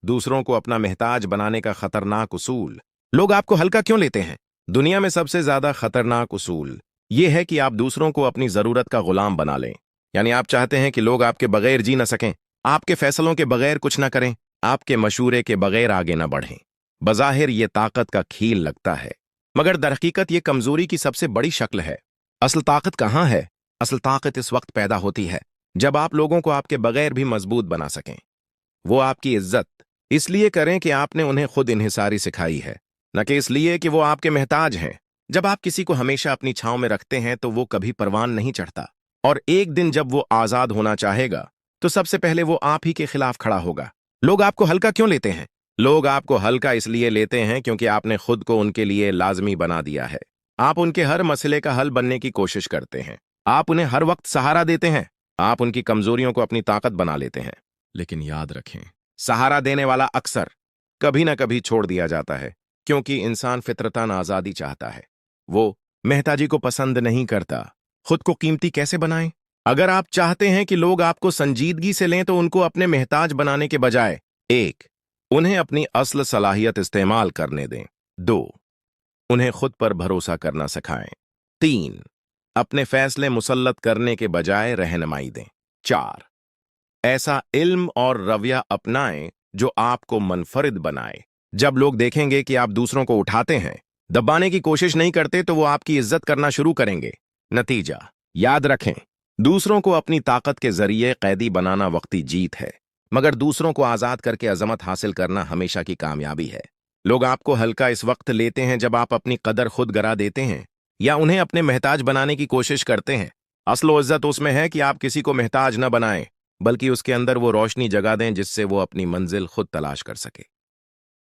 दूसरों को अपना महताज बनाने का खतरनाक उसूल। लोग आपको हल्का क्यों लेते हैं? दुनिया में सबसे ज्यादा खतरनाक उसूल ये है कि आप दूसरों को अपनी जरूरत का गुलाम बना लें। यानी आप चाहते हैं कि लोग आपके बगैर जी न सकें, आपके फैसलों के बगैर कुछ न करें, आपके मशूरे के बगैर आगे न बढ़ें। बज़ाहिर ये ताकत का खेल लगता है, मगर दरहकीकत ये कमजोरी की सबसे बड़ी शक्ल है। असल ताकत कहाँ है? असल ताकत इस वक्त पैदा होती है जब आप लोगों को आपके बगैर भी मजबूत बना सकें। वो आपकी इज्जत इसलिए करें कि आपने उन्हें खुद इन्हिसारी सिखाई है, न कि इसलिए कि वो आपके महताज हैं। जब आप किसी को हमेशा अपनी छांव में रखते हैं तो वो कभी परवान नहीं चढ़ता, और एक दिन जब वो आजाद होना चाहेगा तो सबसे पहले वो आप ही के खिलाफ खड़ा होगा। लोग आपको हल्का क्यों लेते हैं? लोग आपको हल्का इसलिए लेते हैं क्योंकि आपने खुद को उनके लिए लाजमी बना दिया है। आप उनके हर मसले का हल बनने की कोशिश करते हैं, आप उन्हें हर वक्त सहारा देते हैं, आप उनकी कमजोरियों को अपनी ताकत बना लेते हैं। लेकिन याद रखें, सहारा देने वाला अक्सर कभी ना कभी छोड़ दिया जाता है, क्योंकि इंसान फितरतन आजादी चाहता है। वो महताजी को पसंद नहीं करता। खुद को कीमती कैसे बनाएं? अगर आप चाहते हैं कि लोग आपको संजीदगी से लें तो उनको अपने महताज बनाने के बजाय 1. उन्हें अपनी असल सलाहियत इस्तेमाल करने दें। 2. उन्हें खुद पर भरोसा करना सिखाएं। 3. अपने फैसले मुसल्लत करने के बजाय रहनुमाई दें। 4. ऐसा इल्म और रवैया अपनाएं जो आपको मुनफरिद बनाए। जब लोग देखेंगे कि आप दूसरों को उठाते हैं, दबाने की कोशिश नहीं करते, तो वो आपकी इज्जत करना शुरू करेंगे। नतीजा याद रखें, दूसरों को अपनी ताकत के जरिए कैदी बनाना वक्ती जीत है, मगर दूसरों को आजाद करके अजमत हासिल करना हमेशा की कामयाबी है। लोग आपको हल्का इस वक्त लेते हैं जब आप अपनी कदर खुद गिरा देते हैं या उन्हें अपने महताज बनाने की कोशिश करते हैं। असल इज्जत उसमें है कि आप किसी को महताज न बनाएं, बल्कि उसके अंदर वो रोशनी जगा दें जिससे वो अपनी मंजिल खुद तलाश कर सके।